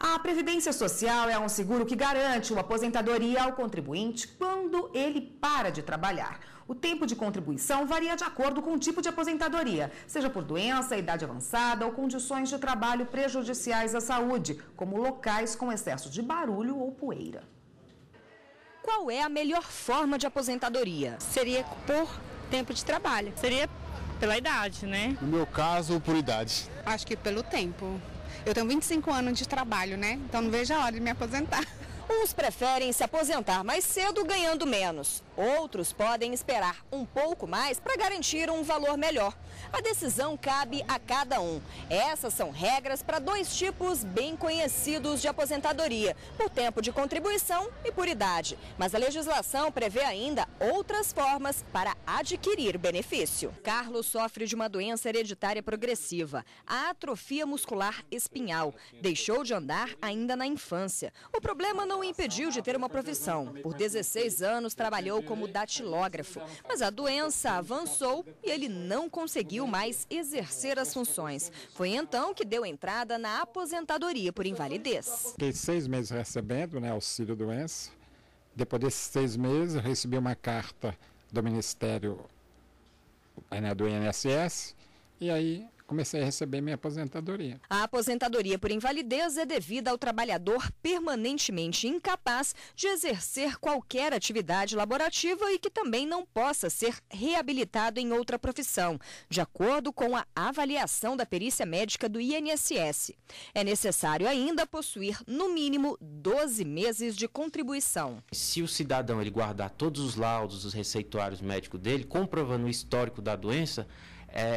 A Previdência Social é um seguro que garante uma aposentadoria ao contribuinte quando ele para de trabalhar. O tempo de contribuição varia de acordo com o tipo de aposentadoria, seja por doença, idade avançada ou condições de trabalho prejudiciais à saúde, como locais com excesso de barulho ou poeira. Qual é a melhor forma de aposentadoria? Seria por tempo de trabalho. Seria pela idade, né? No meu caso, por idade. Acho que pelo tempo. Eu tenho 25 anos de trabalho, né? Então não vejo a hora de me aposentar. Uns preferem se aposentar mais cedo ganhando menos. Outros podem esperar um pouco mais para garantir um valor melhor. A decisão cabe a cada um. Essas são regras para dois tipos bem conhecidos de aposentadoria, por tempo de contribuição e por idade. Mas a legislação prevê ainda outras formas para adquirir benefício. Carlos sofre de uma doença hereditária progressiva, a atrofia muscular espinhal. Deixou de andar ainda na infância. O problema não o impediu de ter uma profissão. Por 16 anos trabalhou como datilógrafo, mas a doença avançou e ele não conseguiu mais exercer as funções. Foi então que deu entrada na aposentadoria por invalidez. Fiquei 6 meses recebendo, auxílio doença. Depois desses 6 meses, recebi uma carta do Ministério do INSS e aí comecei a receber minha aposentadoria. A aposentadoria por invalidez é devida ao trabalhador permanentemente incapaz de exercer qualquer atividade laborativa e que também não possa ser reabilitado em outra profissão, de acordo com a avaliação da perícia médica do INSS. É necessário ainda possuir, no mínimo, 12 meses de contribuição. Se o cidadão ele guardar todos os laudos, os receituários médicos dele, comprovando o histórico da doença,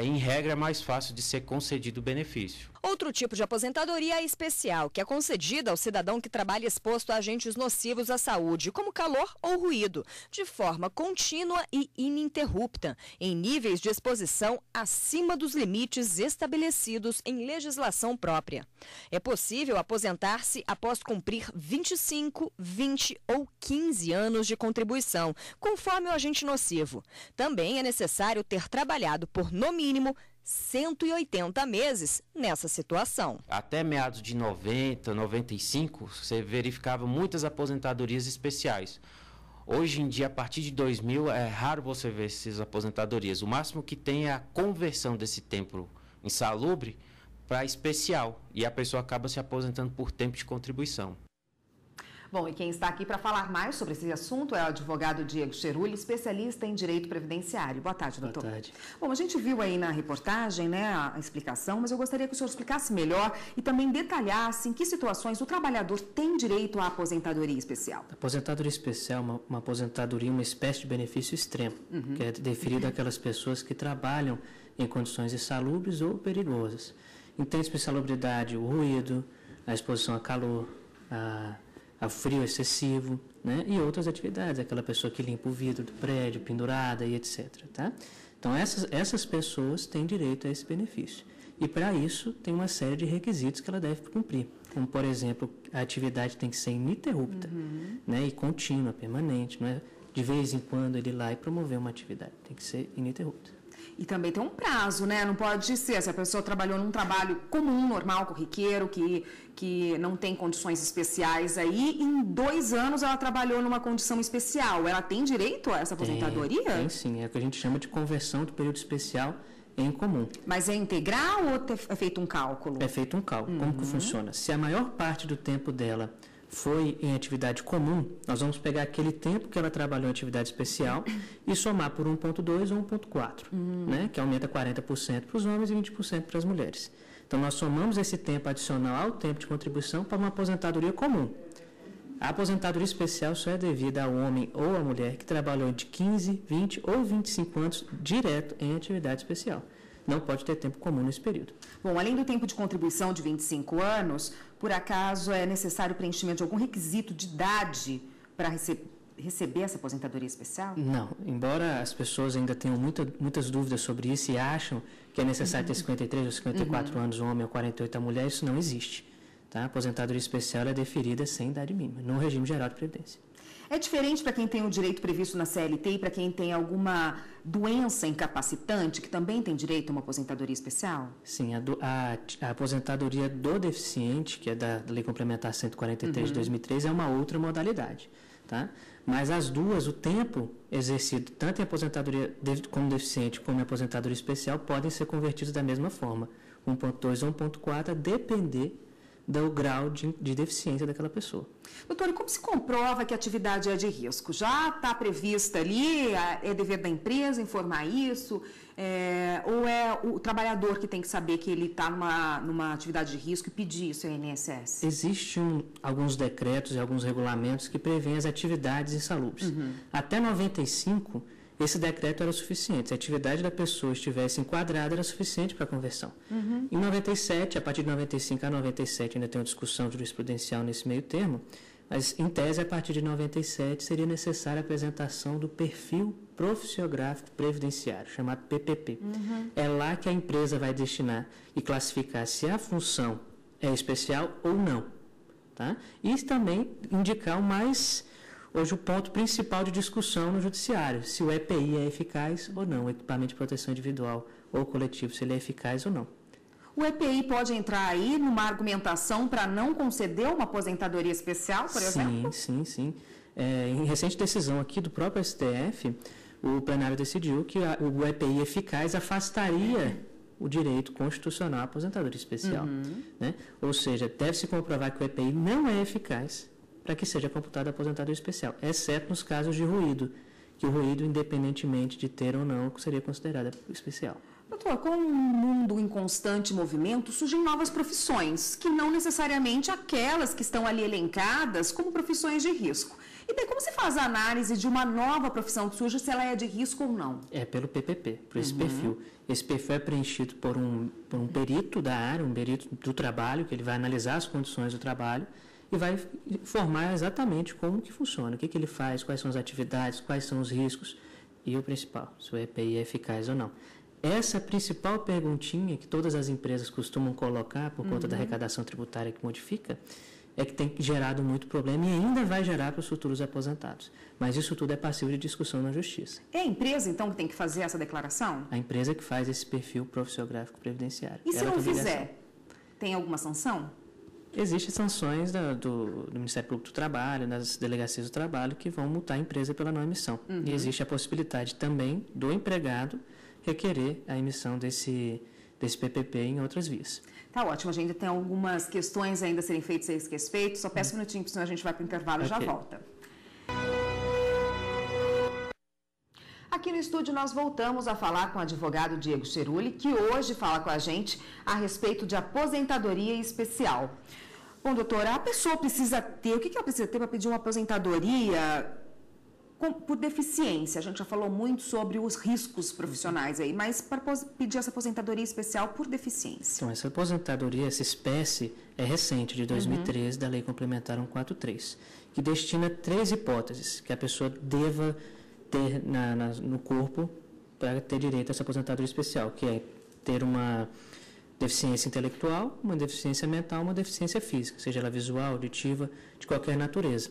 em regra, é mais fácil de ser concedido o benefício. Outro tipo de aposentadoria especial, que é concedida ao cidadão que trabalha exposto a agentes nocivos à saúde, como calor ou ruído, de forma contínua e ininterrupta, em níveis de exposição acima dos limites estabelecidos em legislação própria. É possível aposentar-se após cumprir 25, 20 ou 15 anos de contribuição, conforme o agente nocivo. Também é necessário ter trabalhado por, no mínimo, 180 meses nessa situação. Até meados de 90, 95, você verificava muitas aposentadorias especiais. Hoje em dia, a partir de 2000, é raro você ver essas aposentadorias. O máximo que tem é a conversão desse tempo insalubre para especial. E a pessoa acaba se aposentando por tempo de contribuição. Bom, e quem está aqui para falar mais sobre esse assunto é o advogado Diego Cherulli, especialista em direito previdenciário. Boa tarde, doutor. Boa tarde. Bom, a gente viu aí na reportagem, a explicação, mas eu gostaria que o senhor explicasse melhor e também detalhasse em que situações o trabalhador tem direito à aposentadoria especial. A aposentadoria especial é uma aposentadoria, uma espécie de benefício extremo, que é deferido àquelas pessoas que trabalham em condições insalubres ou perigosas. Entende-se por insalubridade o ruído, a exposição a calor, a frio excessivo, e outras atividades, aquela pessoa que limpa o vidro do prédio, pendurada e etc. Tá? Então, essas pessoas têm direito a esse benefício. E, para isso, tem uma série de requisitos que ela deve cumprir. Como, por exemplo, a atividade tem que ser ininterrupta, e contínua, permanente. Não é de vez em quando ele ir lá e promover uma atividade. Tem que ser ininterrupta. E também tem um prazo, Não pode ser, se a pessoa trabalhou num trabalho comum, normal, corriqueiro, que não tem condições especiais aí, em 2 anos ela trabalhou numa condição especial. Ela tem direito a essa aposentadoria? Tem sim, é o que a gente chama de conversão do período especial em comum. Mas é integral ou é feito um cálculo? É feito um cálculo. Como que funciona? Se a maior parte do tempo dela foi em atividade comum, nós vamos pegar aquele tempo que ela trabalhou em atividade especial e somar por 1,2 ou 1,4, que aumenta 40% para os homens e 20% para as mulheres. Então, nós somamos esse tempo adicional ao tempo de contribuição para uma aposentadoria comum. A aposentadoria especial só é devida ao homem ou à mulher que trabalhou de 15, 20 ou 25 anos direto em atividade especial. Não pode ter tempo comum nesse período. Bom, além do tempo de contribuição de 25 anos, por acaso é necessário o preenchimento de algum requisito de idade para receber essa aposentadoria especial? Não, embora as pessoas ainda tenham muitas dúvidas sobre isso e acham que é necessário ter 53 ou 54 anos o homem ou 48 a mulher, isso não existe. Tá? A aposentadoria especial é deferida sem idade mínima, no regime geral de previdência. É diferente para quem tem o direito previsto na CLT e para quem tem alguma doença incapacitante, que também tem direito a uma aposentadoria especial? Sim, a aposentadoria do deficiente, que é da Lei Complementar 143 de 2003, é uma outra modalidade, tá? Mas as duas, o tempo exercido tanto em aposentadoria como deficiente como em aposentadoria especial, podem ser convertidos da mesma forma, 1.2 ou 1.4, a depender do grau de deficiência daquela pessoa. Doutor, e como se comprova que a atividade é de risco? Já está prevista ali, é dever da empresa informar isso? Ou é o trabalhador que tem que saber que ele está numa atividade de risco e pedir isso ao INSS? Existem alguns decretos e alguns regulamentos que prevêem as atividades insalubres. Até 95, esse decreto era suficiente. Se a atividade da pessoa estivesse enquadrada, era suficiente para a conversão. Em 97, a partir de 95 a 97, ainda tem uma discussão jurisprudencial nesse meio termo, mas, em tese, a partir de 97, seria necessária a apresentação do perfil profissiográfico previdenciário, chamado PPP. É lá que a empresa vai destinar e classificar se a função é especial ou não. Tá? E também indicar hoje o ponto principal de discussão no judiciário, se o EPI é eficaz ou não, o equipamento de proteção individual ou coletivo, se ele é eficaz ou não. O EPI pode entrar aí numa argumentação para não conceder uma aposentadoria especial, por exemplo? Sim. Em recente decisão aqui do próprio STF, o plenário decidiu que o EPI eficaz afastaria o direito constitucional à aposentadoria especial. Né? Ou seja, deve-se comprovar que o EPI não é eficaz para que seja computada a aposentadoria especial, exceto nos casos de ruído, que o ruído, independentemente de ter ou não, seria considerado especial. Doutor, com um mundo em constante movimento, surgem novas profissões, que não necessariamente aquelas que estão ali elencadas como profissões de risco. E daí, como se faz a análise de uma nova profissão que surge, se ela é de risco ou não? É pelo PPP, por esse perfil. Esse perfil é preenchido por um perito da área, um perito do trabalho, que ele vai analisar as condições do trabalho e vai informar exatamente como que funciona, o que ele faz, quais são as atividades, quais são os riscos e o principal, se o EPI é eficaz ou não. Essa principal perguntinha que todas as empresas costumam colocar por conta da arrecadação tributária que modifica, é que tem gerado muito problema e ainda vai gerar para os futuros aposentados. Mas isso tudo é passível de discussão na Justiça. É a empresa, então, que tem que fazer essa declaração? A empresa que faz esse perfil profissiográfico previdenciário. E se não fizer, tem alguma sanção? Existem sanções do Ministério Público do Trabalho, das delegacias do trabalho, que vão multar a empresa pela não emissão. E existe a possibilidade também do empregado requerer a emissão desse PPP em outras vias. Tá ótimo, a gente tem algumas questões ainda a serem feitas a esse respeito. Só peço um minutinho, porque senão a gente vai para o intervalo e já volta. Aqui no estúdio nós voltamos a falar com o advogado Diego Cheruli, que hoje fala com a gente a respeito de aposentadoria especial. Bom, doutora, a pessoa precisa ter, o que ela precisa ter para pedir uma aposentadoria por deficiência? A gente já falou muito sobre os riscos profissionais aí, mas para pedir essa aposentadoria especial por deficiência. Então, essa aposentadoria, essa espécie é recente, de 2013, da Lei Complementar 143, que destina 3 hipóteses que a pessoa deva ter no corpo para ter direito a essa aposentadoria especial, que é ter uma deficiência intelectual, uma deficiência mental, uma deficiência física, seja ela visual, auditiva, de qualquer natureza.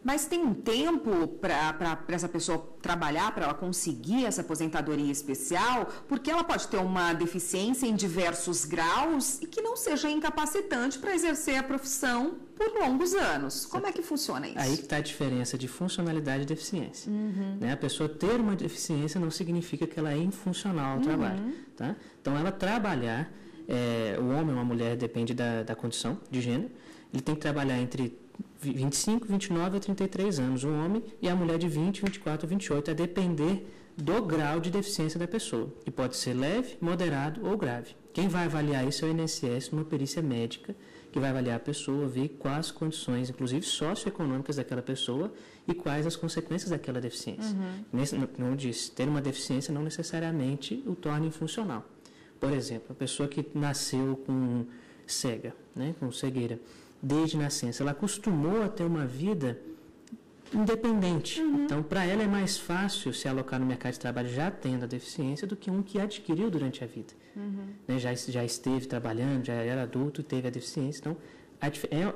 Mas tem um tempo para essa pessoa trabalhar, para ela conseguir essa aposentadoria especial? Porque ela pode ter uma deficiência em diversos graus e que não seja incapacitante para exercer a profissão por longos anos. Como é que funciona isso? Aí que está a diferença de funcionalidade e deficiência. Né? A pessoa ter uma deficiência não significa que ela é infuncional ao trabalho. Tá? Então, ela trabalhar, o homem ou a mulher, depende da condição de gênero, ele tem que trabalhar entre 25, 29 a 33 anos, o homem, e a mulher de 20, 24 a 28, a depender do grau de deficiência da pessoa, que pode ser leve, moderado ou grave. Quem vai avaliar isso é o INSS, uma perícia médica, que vai avaliar a pessoa, ver quais as condições, inclusive socioeconômicas daquela pessoa e quais as consequências daquela deficiência. Não diz, ter uma deficiência não necessariamente o torna infuncional. Por exemplo, a pessoa que nasceu com cega, né, com cegueira, desde nascença, ela acostumou a ter uma vida independente. Então, para ela é mais fácil se alocar no mercado de trabalho já tendo a deficiência do que um que adquiriu durante a vida. Né? Já esteve trabalhando, já era adulto e teve a deficiência. Então,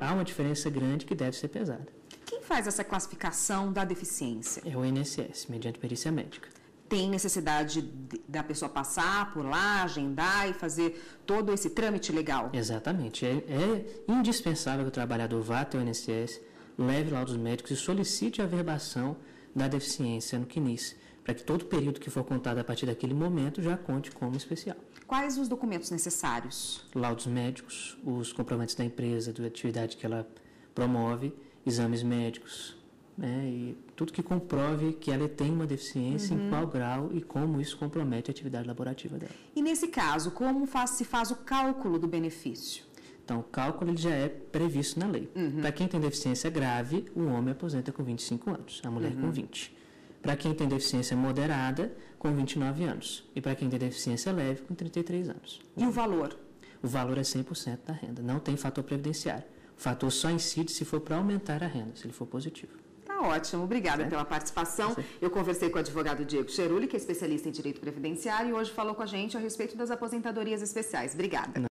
há uma diferença grande que deve ser pesada. Quem faz essa classificação da deficiência? É o INSS, mediante perícia médica. Tem necessidade da pessoa passar por lá, agendar e fazer todo esse trâmite legal? Exatamente. É indispensável que o trabalhador vá até o INSS, leve laudos médicos e solicite a averbação da deficiência no CNIS, para que todo período que for contado a partir daquele momento já conte como especial. Quais os documentos necessários? Laudos médicos, os comprovantes da empresa, da atividade que ela promove, exames médicos, né, e tudo que comprove que ela tem uma deficiência, em qual grau e como isso compromete a atividade laborativa dela. E nesse caso, como se faz o cálculo do benefício? Então, o cálculo ele já é previsto na lei. Para quem tem deficiência grave, o homem aposenta com 25 anos, a mulher com 20. Para quem tem deficiência moderada, com 29 anos. E para quem tem deficiência leve, com 33 anos. E o valor? O valor é 100% da renda, não tem fator previdenciário. O fator só incide se for para aumentar a renda, se ele for positivo. Tá ótimo, obrigada pela participação. Eu conversei com o advogado Diego Cheruli, que é especialista em direito previdenciário, e hoje falou com a gente a respeito das aposentadorias especiais. Obrigada.